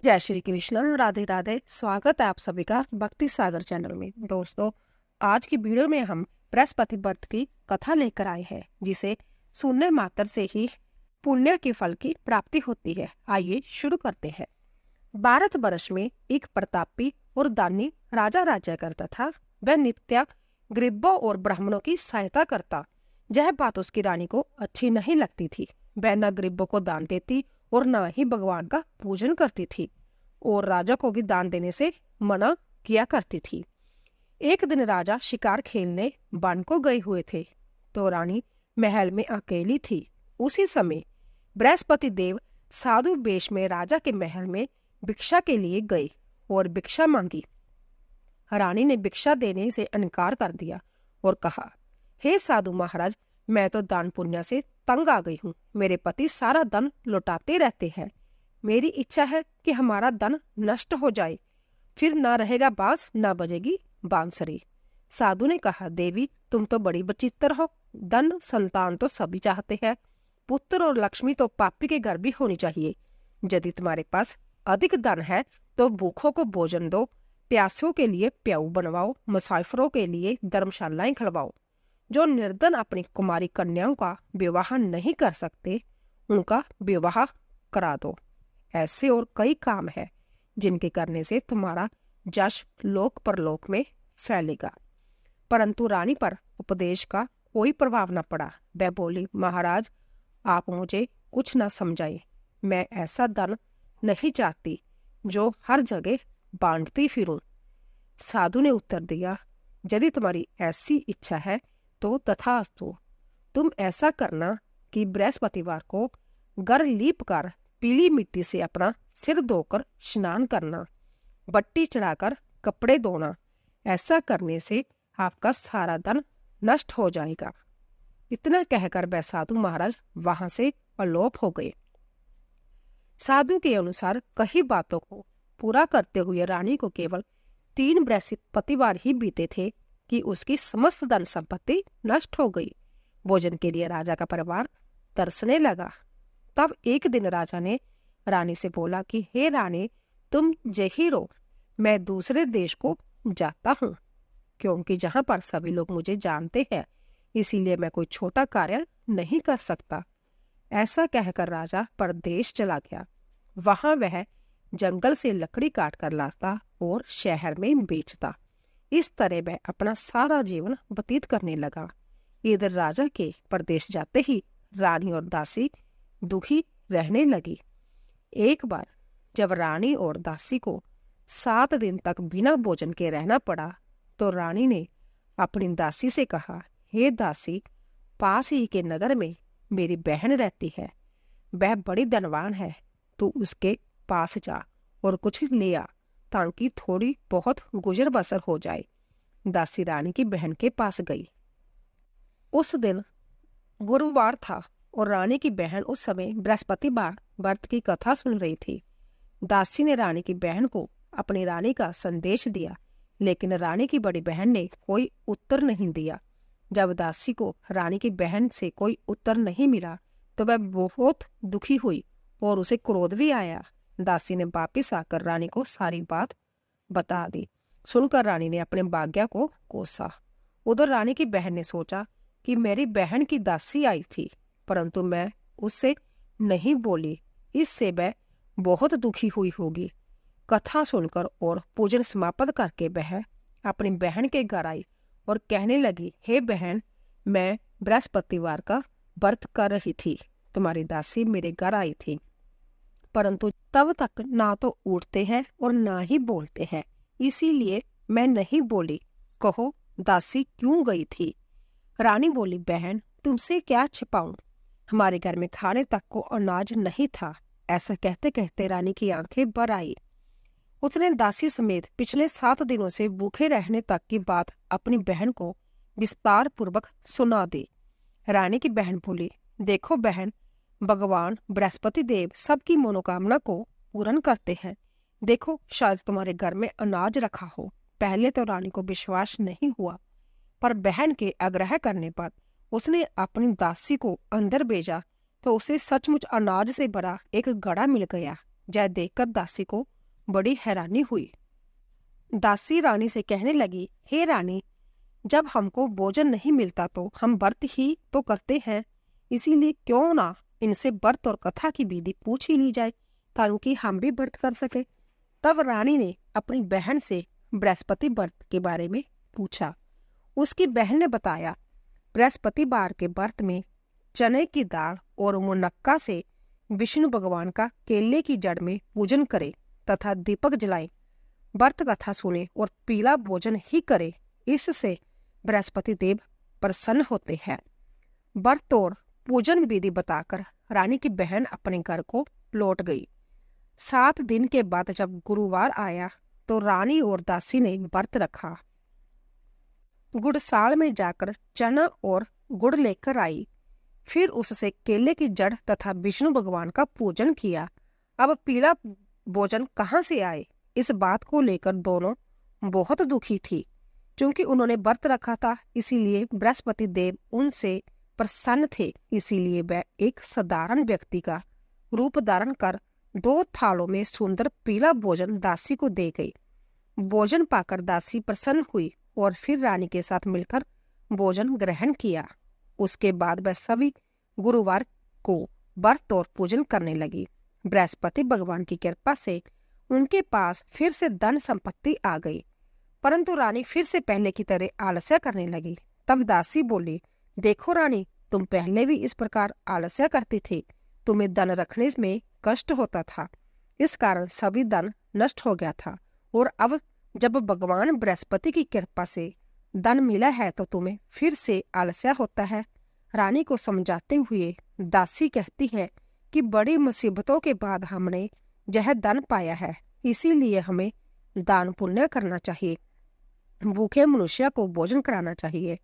जय श्री कृष्ण, राधे राधे। स्वागत है आप सभी का भक्ति सागर चैनल में। दोस्तों, आज की वीडियो में हम बृहस्पति व्रत की कथा लेकर आए हैं, जिसे सुनने मात्र से ही पुण्य के फल की प्राप्ति होती है। आइए शुरू करते हैं। भारत वर्ष में एक प्रतापी और दानी राजा राज्य करता था। वह नित्य गरीबों और ब्राह्मणों की सहायता करता। यह बात उसकी रानी को अच्छी नहीं लगती थी। वह न गरीबों को दान देती और न ही भगवान का पूजन करती थी, और राजा को भी दान देने से मना किया करती थी। एक दिन राजा शिकार खेलने वन को गए हुए थे, तो रानी महल में अकेली थी। उसी समय बृहस्पति देव साधु वेश में राजा के महल में भिक्षा के लिए गए और भिक्षा मांगी। रानी ने भिक्षा देने से इनकार कर दिया और कहा, हे साधु महाराज, मैं तो दान पुण्य से तंग आ गई हूँ। मेरे पति सारा धन लुटाते रहते हैं। मेरी इच्छा है कि हमारा धन नष्ट हो जाए, फिर न रहेगा बांस, न बजेगी बांसुरी। साधु ने कहा, देवी, तुम तो बड़ी बचित्र हो। धन संतान तो सभी चाहते हैं। पुत्र और लक्ष्मी तो पापी के घर भी होनी चाहिए। यदि तुम्हारे पास अधिक धन है तो भूखों को भोजन दो, प्यासों के लिए प्याऊ बनवाओ, मुसाफिरों के लिए धर्मशालाएं खुलवाओ। जो निर्धन अपनी कुमारी कन्याओं का विवाह नहीं कर सकते, उनका विवाह करा दो। ऐसे और कई काम है जिनके करने से तुम्हारा यश लोक परलोक में फैलेगा। परंतु रानी पर उपदेश का कोई प्रभाव न पड़ा। वह बोली, महाराज, आप मुझे कुछ न समझाए। मैं ऐसा धन नहीं चाहती जो हर जगह बांटती फिरूं। साधु ने उत्तर दिया, यदि तुम्हारी ऐसी इच्छा है तो तथास्तु। तुम ऐसा करना कि बृहस्पतिवार को घर लीप कर पीली मिट्टी से अपना सिर धोकर स्नान करना, बट्टी चढ़ाकर कपड़े धोना। ऐसा करने से आपका सारा धन नष्ट हो जाएगा। इतना कहकर वह साधु महाराज वहां से अलोप हो गए। साधु के अनुसार कई बातों को पूरा करते हुए रानी को केवल 3 बृहस्पतिवार ही बीते थे कि उसकी समस्त धन संपत्ति नष्ट हो गई। भोजन के लिए राजा का परिवार तरसने लगा। तब एक दिन राजा ने रानी से बोला कि हे रानी, तुम यहीं रहो, मैं दूसरे देश को जाता हूँ, क्योंकि जहाँ पर सभी लोग मुझे जानते हैं, इसीलिए मैं कोई छोटा कार्य नहीं कर सकता। ऐसा कहकर राजा परदेश चला गया। वहां वह जंगल से लकड़ी काट कर लाता और शहर में बेचता। इस तरह वह अपना सारा जीवन व्यतीत करने लगा। इधर राजा के परदेश जाते ही रानी और दासी दुखी रहने लगी। एक बार जब रानी और दासी को 7 दिन तक बिना भोजन के रहना पड़ा, तो रानी ने अपनी दासी से कहा, हे दासी, पास ही के नगर में मेरी बहन रहती है। वह बड़ी धनवान है। तू उसके पास जा और कुछ ले आ, ताकि थोड़ी बहुत गुजर बसर हो जाए। दासी रानी की बहन के पास गई। उस दिन गुरुवार था और रानी की बहन उस समय बृहस्पतिवार व्रत की कथा सुन रही थी। दासी ने रानी की बहन को अपनी रानी का संदेश दिया, लेकिन रानी की बड़ी बहन ने कोई उत्तर नहीं दिया। जब दासी को रानी की बहन से कोई उत्तर नहीं मिला, तो वह बहुत दुखी हुई और उसे क्रोध भी आया। दासी ने वापिस आकर रानी को सारी बात बता दी। सुनकर रानी ने अपने भाग्य को कोसा। उधर रानी की बहन ने सोचा कि मेरी बहन की दासी आई थी, परंतु मैं उससे नहीं बोली, इससे वह बहुत दुखी हुई होगी। कथा सुनकर और पूजन समाप्त करके वह अपनी बहन के घर आई और कहने लगी, हे बहन, मैं बृहस्पतिवार का व्रत कर रही थी। तुम्हारी दासी मेरे घर आई थी, परंतु तब तक ना तो उठते हैं और ना ही बोलते हैं, इसीलिए मैं नहीं बोली। कहो, दासी क्यों गई थी? रानी बोली, बहन, तुमसे क्या छिपाऊं? हमारे घर में खाने तक को अनाज नहीं था। ऐसा कहते कहते रानी की आंखें भर आई। उसने दासी समेत पिछले 7 दिनों से भूखे रहने तक की बात अपनी बहन को विस्तार पूर्वक सुना दी। रानी की बहन बोली, देखो बहन, भगवान बृहस्पति देव सबकी मनोकामना को पूर्ण करते हैं। देखो, शायद तुम्हारे घर में अनाज रखा हो। पहले तो रानी को विश्वास नहीं हुआ, पर बहन के आग्रह करने पर उसने अपनी दासी को अंदर भेजा तो उसे सचमुच अनाज से भरा एक घड़ा मिल गया। यह देखकर दासी को बड़ी हैरानी हुई। दासी रानी से कहने लगी, हे रानी, जब हमको भोजन नहीं मिलता तो हम व्रत ही तो करते हैं, इसीलिए क्यों ना इनसे व्रत और कथा की विधि पूछ ही ली जाए ताकि हम भी व्रत कर सके। तब रानी ने अपनी बहन से बृहस्पति व्रत के बारे में पूछा। उसकी बहन ने बताया, बृहस्पतिवार के व्रत में चने की दाल और मुनक्का से विष्णु भगवान का केले की जड़ में पूजन करे तथा दीपक जलाए, व्रत कथा सुने और पीला भोजन ही करे, इससे बृहस्पति देव प्रसन्न होते हैं। व्रत और पूजन विधि बताकर रानी की बहन अपने घर को लौट गई। 7 दिन के बाद जब गुरुवार आया तो रानी और दासी ने व्रत रखा। गुड़साल में जाकर चना और गुड़ लेकर आई, फिर उससे केले की जड़ तथा विष्णु भगवान का पूजन किया। अब पीला भोजन कहाँ से आए, इस बात को लेकर दोनों बहुत दुखी थी। क्योंकि उन्होंने व्रत रखा था, इसीलिए बृहस्पति देव उनसे प्रसन्न थे। इसीलिए वह एक साधारण व्यक्ति का रूप धारण कर 2 थालों में सुंदर पीला भोजन दासी को दे गई। भोजन पाकर दासी प्रसन्न हुई और फिर रानी के साथ मिलकर भोजन ग्रहण किया। उसके बाद वह सभी गुरुवार को व्रत और पूजन करने लगी। बृहस्पति भगवान की कृपा से उनके पास फिर से धन संपत्ति आ गई, परंतु रानी फिर से पहले की तरह आलस्य करने लगी। तब दासी बोली, देखो रानी, तुम पहले भी इस प्रकार आलस्य करती थी, तुम्हें धन रखने में कष्ट होता था, इस कारण सभी धन नष्ट हो गया था, और अब जब भगवान बृहस्पति की कृपा से धन मिला है तो तुम्हें फिर से आलस्य होता है। रानी को समझाते हुए दासी कहती है कि बड़ी मुसीबतों के बाद हमने यह धन पाया है, इसीलिए हमें दान पुण्य करना चाहिए, भूखे मनुष्य को भोजन कराना चाहिए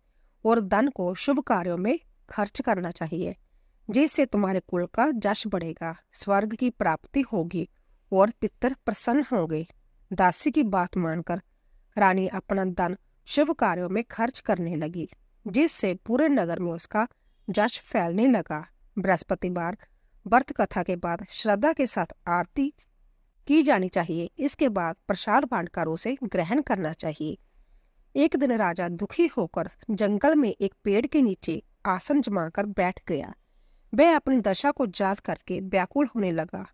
और धन को शुभ कार्यों में खर्च करना चाहिए, जिससे तुम्हारे कुल का यश बढ़ेगा, स्वर्ग की प्राप्ति होगी और पितर प्रसन्न होंगे। दासी की बात मानकर रानी अपना धन शुभ कार्यों में खर्च करने लगी, जिससे पूरे नगर में उसका यश फैलने लगा। बृहस्पतिवार व्रत कथा के बाद श्रद्धा के साथ आरती की जानी चाहिए। इसके बाद प्रसाद बांटकर उसे ग्रहण करना चाहिए। एक दिन राजा दुखी होकर जंगल में एक पेड़ के नीचे आसन जमाकर बैठ गया। वह अपनी दशा को याद करके व्याकुल होने लगा।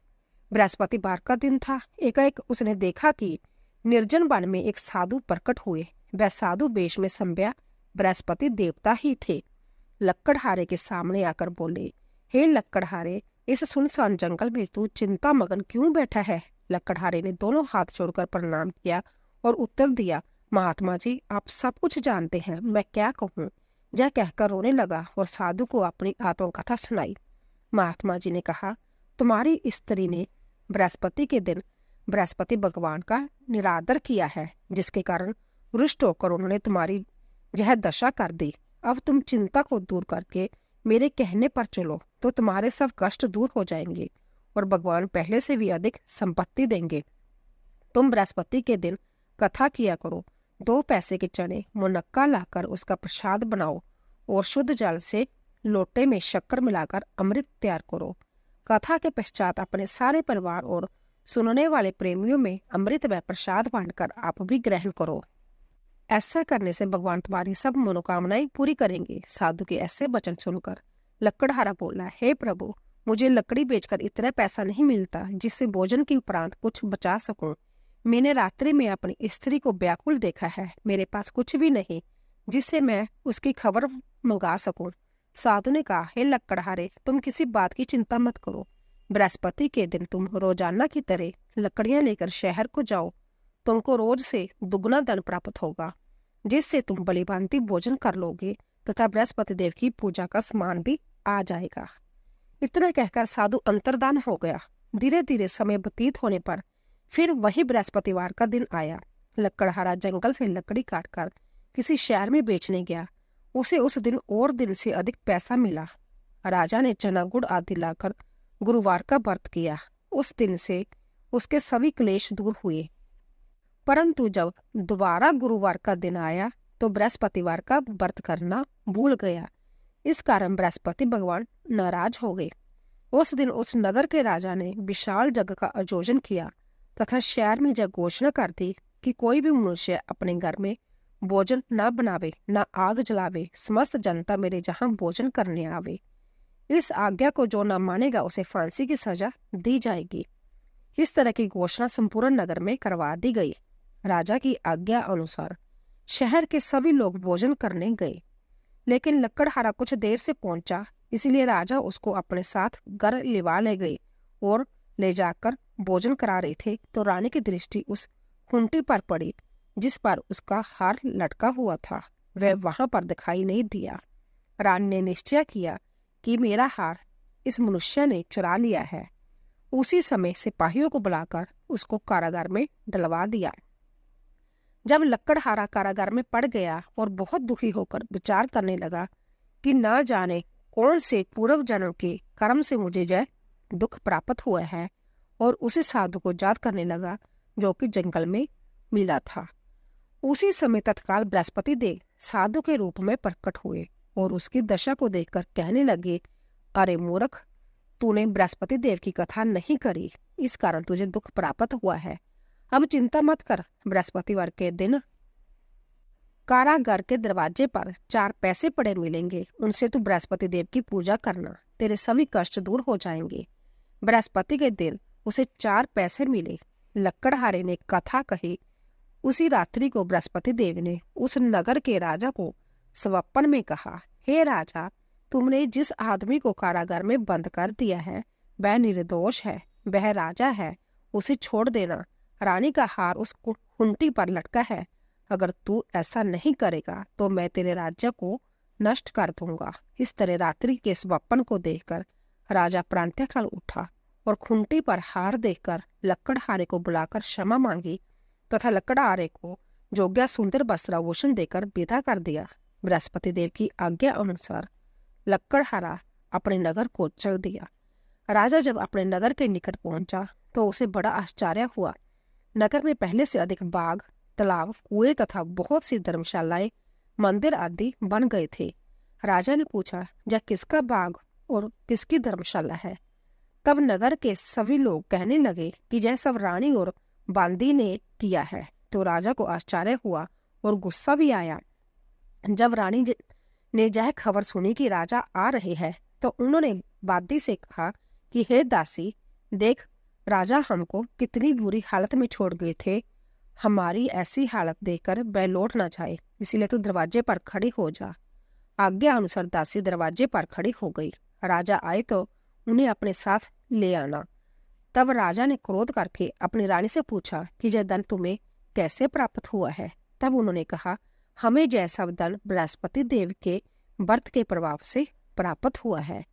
बृहस्पतिवार का दिन था। एकाएक उसने देखा कि निर्जन वन में एक साधु प्रकट हुए। वह साधु वेश में संभ्या बृहस्पति देवता ही थे। लक्कड़हारे के सामने आकर बोले, हे लक्कड़हारे, इस सुनसान जंगल में तू चिंता मगन क्यों बैठा है? लक्कड़हारे ने दोनों हाथ जोड़कर प्रणाम किया और उत्तर दिया, महात्मा जी, आप सब कुछ जानते हैं, मैं क्या कहूँ? यह कहकर रोने लगा और साधु को अपनी आत्मकथा सुनाई। महात्मा जी ने कहा, तुम्हारी स्त्री ने बृहस्पति के दिन बृहस्पति भगवान का निरादर किया है, जिसके कारण रुष्ट होकर उन्होंने तुम्हारी यह दशा कर दी। अब तुम चिंता को दूर करके मेरे कहने पर चलो तो तुम्हारे सब कष्ट दूर हो जाएंगे और भगवान पहले से भी अधिक संपत्ति देंगे। तुम बृहस्पति के दिन कथा किया करो, 2 पैसे के चने मुनक्का लाकर उसका प्रसाद बनाओ और शुद्ध जल से लोटे में शक्कर मिलाकर अमृत तैयार करो। कथा के पश्चात अपने सारे परिवार और सुनने वाले प्रेमियों में अमृत व प्रसाद बांटकर आप भी ग्रहण करो। ऐसा करने से भगवान तुम्हारी सब मनोकामनाएं पूरी करेंगे। साधु के ऐसे वचन सुनकर लक्कड़हारा बोला, हे प्रभु, मुझे लकड़ी बेचकर इतना पैसा नहीं मिलता जिससे भोजन के उपरांत कुछ बचा सकूं। मैंने रात्रि में अपनी स्त्री को व्याकुल देखा है, मेरे पास कुछ भी नहीं जिससे मैं उसकी खबर मंगा सकूं। साधु ने कहा, हे लक्कड़हारे, तुम किसी बात की चिंता मत करो। बृहस्पति के दिन तुम रोजाना की तरह लकड़ियां लेकर शहर को जाओ। तुमको रोज से दुगना धन प्राप्त होगा, जिससे तुम बलिभांति भोजन कर लोगे तथा बृहस्पति देव की पूजा का सामान भी आ जाएगा। इतना कहकर साधु अंतर्धान हो गया। धीरे धीरे समय व्यतीत होने पर फिर वही बृहस्पतिवार का दिन आया। लक्कड़हारा जंगल से लकड़ी काटकर किसी शहर में बेचने गया। उसे उस दिन और दिन से अधिक पैसा मिला। राजा ने चना गुड़ आदि लाकर गुरुवार का व्रत किया। उस दिन से उसके सभी क्लेश दूर हुए। परंतु जब दोबारा गुरुवार का दिन आया तो बृहस्पतिवार का व्रत करना भूल गया। इस कारण बृहस्पति भगवान नाराज हो गए। उस दिन उस नगर के राजा ने विशाल यज्ञ का आयोजन किया तथा शहर में यह घोषणा कर दी कि कोई भी मनुष्य अपने घर में भोजन न बनावे, न आग जलावे, समस्त जनता मेरे जहाँ भोजन करने आवे। इस आज्ञा को जो न मानेगा उसे फांसी की सजा दी जाएगी। इस तरह की घोषणा संपूर्ण नगर में करवा दी गई। राजा की आज्ञा अनुसार शहर के सभी लोग भोजन करने गए, लेकिन लकड़हारा कुछ देर से पहुंचा, इसलिए राजा उसको अपने साथ घर लिवा ले गए और ले जाकर भोजन करा रहे थे तो रानी की दृष्टि उस खूंटी पर पड़ी जिस पर उसका हार लटका हुआ था। वह वहां पर दिखाई नहीं दिया। रानी ने निश्चय किया कि मेरा हार इस मनुष्य ने चुरा लिया है। उसी समय सिपाहियों को बुलाकर उसको कारागार में डलवा दिया। जब लकड़हारा कारागार में पड़ गया और बहुत दुखी होकर विचार करने लगा कि न जाने कौन से पूर्व जन्म के कर्म से मुझे यह दुख प्राप्त हुआ है, और उसी साधु को याद करने लगा जो कि जंगल में मिला था। उसी समय तत्काल बृहस्पति देव साधु के रूप में प्रकट हुए और उसकी दशा को देखकर कहने लगे, अरे मूर्ख, तूने बृहस्पति देव की कथा नहीं करी, इस कारण तुझे दुख प्राप्त हुआ है। अब चिंता मत कर, बृहस्पतिवार के दिन कारागार के दरवाजे पर 4 पैसे पड़े मिलेंगे, उनसे तू बृहस्पति देव की पूजा करना, तेरे सभी कष्ट दूर हो जाएंगे। बृहस्पति के दिन उसे 4 पैसे मिले। लकड़हारे ने कथा कही। उसी रात्रि को बृहस्पति देव ने उस नगर के राजा को स्वप्न में कहा, हे राजा, तुमने जिस आदमी को कारागार में बंद कर दिया है वह निर्दोष है, वह राजा है, उसे छोड़ देना। रानी का हार उस खूंटी पर लटका है। अगर तू ऐसा नहीं करेगा तो मैं तेरे राज्य को नष्ट कर दूंगा। इस तरह रात्रि के स्वप्न को देखकर राजा प्रातःकाल उठा और खूंटी पर हार देखकर लकड़हारे को बुलाकर क्षमा मांगी तथा लकड़हारे को जोग्या सुंदर वस्त्राभूषण देकर विदा कर दिया। बृहस्पति देव की आज्ञा अनुसार लकड़हारा अपने नगर को चल दिया। राजा जब अपने नगर के निकट पहुंचा तो उसे बड़ा आश्चर्य हुआ। नगर में पहले से अधिक बाग, तालाब, कुएं तथा बहुत सी धर्मशालाएं, मंदिर आदि बन गए थे। राजा ने पूछा, यह किसका बाग और किसकी धर्मशाला है? तब नगर के सभी लोग कहने लगे कि यह सब रानी और बांदी ने किया है। तो राजा को आश्चर्य हुआ और गुस्सा भी आया। जब रानी ने यह खबर सुनी कि राजा आ रहे हैं तो उन्होंने बांदी से कहा कि हे दासी, देख, राजा हमको कितनी बुरी हालत में छोड़ गए थे। हमारी ऐसी हालत देखकर वह लौट न जाए, इसलिए तू दरवाजे पर खड़ी हो जा। आज्ञा अनुसार दासी दरवाजे पर खड़ी हो गई। राजा आए तो उन्हें अपने साथ ले आना। तब राजा ने क्रोध करके अपनी रानी से पूछा कि यह धन तुम्हें कैसे प्राप्त हुआ है? तब उन्होंने कहा, हमें यह सब धन बृहस्पति देव के व्रत के प्रभाव से प्राप्त हुआ है।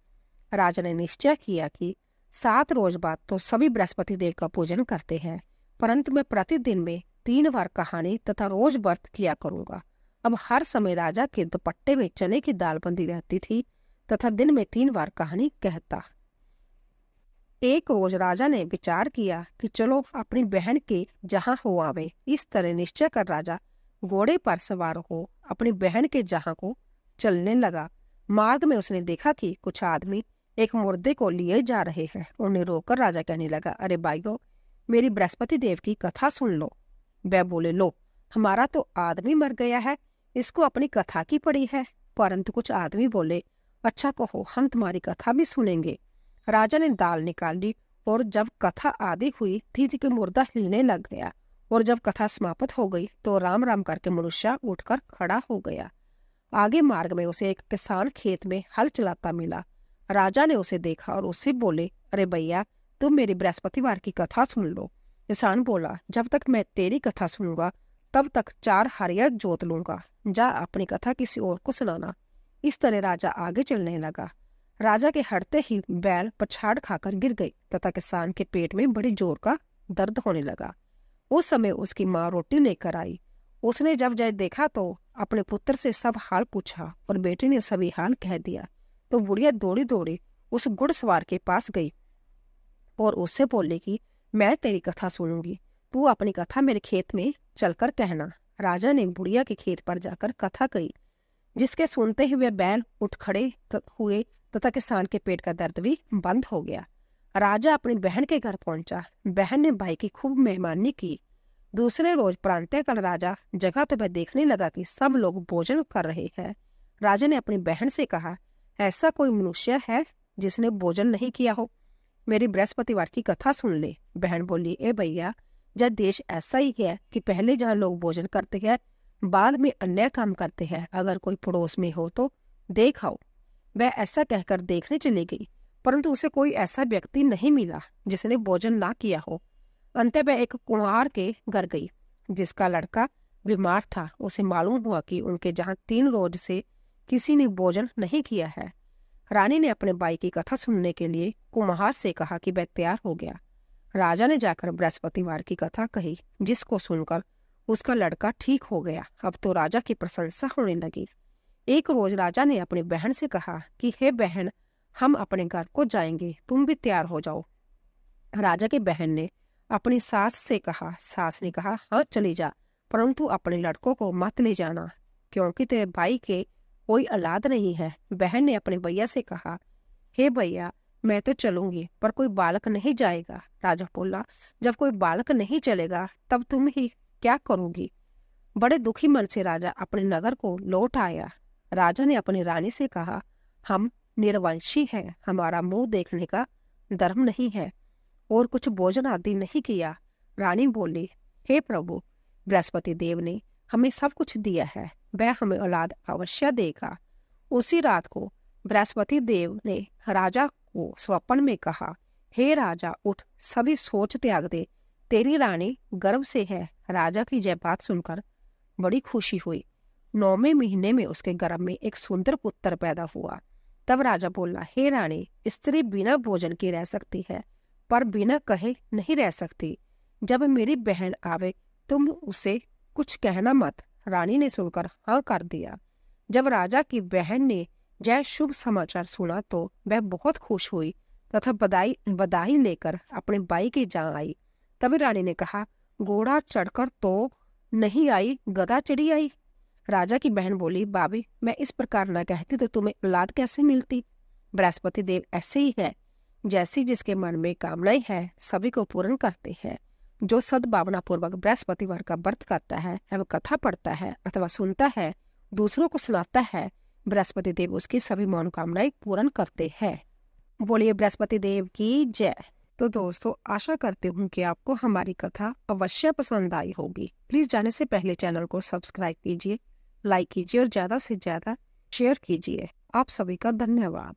राजा ने निश्चय किया कि 7 रोज बाद तो सभी बृहस्पति देव का पूजन करते हैं, परंतु मैं प्रतिदिन में 3 बार कहानी तथा रोज व्रत किया करूंगा। अब हर समय राजा के दुपट्टे में चने की दाल बंधी रहती थी तथा दिन में 3 बार कहानी कहता। एक रोज राजा ने विचार किया कि चलो अपनी बहन के जहां हो आवे। इस तरह निश्चय कर राजा घोड़े पर सवार हो अपनी बहन के जहां को चलने लगा। मार्ग में उसने देखा कि कुछ आदमी एक मुर्दे को लिए जा रहे हैं। उन्हें रोककर राजा कहने लगा, अरे भाइयों, मेरी बृहस्पति देव की कथा सुन लो। वह बोले, लो, हमारा तो आदमी मर गया है, इसको अपनी कथा की पड़ी है। परंतु कुछ आदमी बोले, अच्छा कहो, हम तुम्हारी कथा भी सुनेंगे। राजा ने दाल निकाल ली और जब कथा आदि हुई थी कि मुर्दा हिलने लग गया, और जब कथा समाप्त हो गई तो राम राम करके मनुष्य उठकर खड़ा हो गया। आगे मार्ग में उसे एक किसान खेत में हल चलाता मिला। राजा ने उसे देखा और उससे बोले, अरे भैया, तुम मेरी बृहस्पतिवार की कथा सुन लो। किसान बोला, जब तक मैं तेरी कथा सुनूंगा तब तक 4 हरियर जोत लूंगा। जा अपनी कथा किसी और को सुनाना। इस तरह राजा आगे चलने लगा। राजा के हटते ही बैल पछाड़ खाकर गिर गई तथा किसान के पेट में बड़ी जोर का दर्द होने लगा। उस समय उसकी माँ रोटी लेकर आई। उसने जब जय देखा तो अपने पुत्र से सब हाल पूछा और बेटे ने सभी हाल कह दिया। तो बुढ़िया दौड़ी दौड़ी उस घुड़सवार के पास गई और उससे बोली कि मैं तेरी कथा सुनूंगी, तू अपनी कथा मेरे खेत में चलकर कहना। राजा ने बुढ़िया के खेत पर जाकर कथा कही, जिसके सुनते ही वे बैल उठ खड़े हुए तथा किसान के पेट का दर्द भी बंद हो गया। राजा अपनी बहन के घर पहुंचा। बहन ने भाई की खूब मेहमानी की। दूसरे रोज प्रातःकाल राजा जगह तो वह देखने लगा कि सब लोग भोजन कर रहे हैं। राजा ने अपनी बहन से कहा, ऐसा कोई मनुष्य है जिसने भोजन नहीं किया हो? मेरी बृहस्पतिवार की कथा सुन ले। बहन बोली, ए भैया, जब देश ऐसा ही है कि पहले जहाँ लोग भोजन करते हैं बाद में अन्य काम करते हैं, अगर कोई पड़ोस में हो तो देख आओ। वह ऐसा कहकर देखने चली गई, परंतु उसे कोई ऐसा व्यक्ति नहीं मिला जिसने भोजन ना किया हो। अंत वह एक कुम्हार के घर गई जिसका लड़का बीमार था। उसे मालूम हुआ कि उनके जहाँ 3 रोज से किसी ने भोजन नहीं किया है। रानी ने अपने भाई की कथा सुनने के लिए कुम्हार से कहा कि वह तैयार हो गया। राजा ने जाकर बृहस्पतिवार की कथा कही, जिसको सुनकर उसका लड़का ठीक हो गया। अब तो राजा की प्रशंसा होने लगी। एक रोज राजा ने अपनी बहन से कहा कि हे बहन, हम अपने घर को जाएंगे, तुम भी तैयार हो जाओ। राजा की बहन ने अपनी सास से कहा। सास ने कहा, हाँ चली जा, परंतु अपने लड़कों को मत ले जाना, क्योंकि तेरे भाई के कोई औलाद नहीं है। बहन ने अपने भैया से कहा, हे भैया, मैं तो चलूंगी, पर कोई बालक नहीं जाएगा। राजा बोला, जब कोई बालक नहीं चलेगा तब तुम ही क्या करोगी? बड़े दुखी मन से राजा अपने नगर को लौट आया। राजा ने अपनी रानी से कहा, हम निर्वंशी हैं, हमारा मुंह देखने का धर्म नहीं है और कुछ भोजन आदि नहीं किया। रानी बोली, हे प्रभु, बृहस्पति देव ने हमें सब कुछ दिया है, वह हमें औलाद अवश्य देगा। उसी रात को बृहस्पति देव ने राजा को स्वप्न में कहा, हे राजा, उठ, सभी सोच त्याग दे, तेरी रानी गर्भ से है। राजा की यह बात सुनकर बड़ी खुशी हुई। 9वें महीने में उसके गर्भ में एक सुंदर पुत्र पैदा हुआ। तब राजा बोला, हे रानी, स्त्री बिना भोजन के रह सकती है, पर बिना कहे नहीं रह सकती। जब मेरी बहन आवे तुम उसे कुछ कहना मत। रानी ने सुनकर हाँ कर दिया। जब राजा की बहन ने यह शुभ समाचार सुना तो वह बहुत खुश हुई तथा बधाई लेकर अपने भाई के जहाँ आई। तभी रानी ने कहा, घोड़ा चढ़कर तो नहीं आई, गधा चढ़ी आई। राजा की बहन बोली, भाभी, मैं इस प्रकार न कहती तो तुम्हें औलाद कैसे मिलती? बृहस्पति देव ऐसे ही है, जैसी जिसके मन में कामनाएं है सभी को पूर्ण करते हैं। जो सद्भावना पूर्वक बृहस्पतिवार का व्रत करता है एवं कथा पढ़ता है अथवा सुनता है, दूसरों को सुनाता है, बृहस्पति देव उसकी सभी मनोकामनाएं पूर्ण करते हैं। बोलिए बृहस्पति देव की जय। तो दोस्तों, आशा करती हूँ कि आपको हमारी कथा अवश्य पसंद आई होगी। प्लीज जाने से पहले चैनल को सब्सक्राइब कीजिए, लाइक कीजिए और ज्यादा से ज्यादा शेयर कीजिए। आप सभी का धन्यवाद।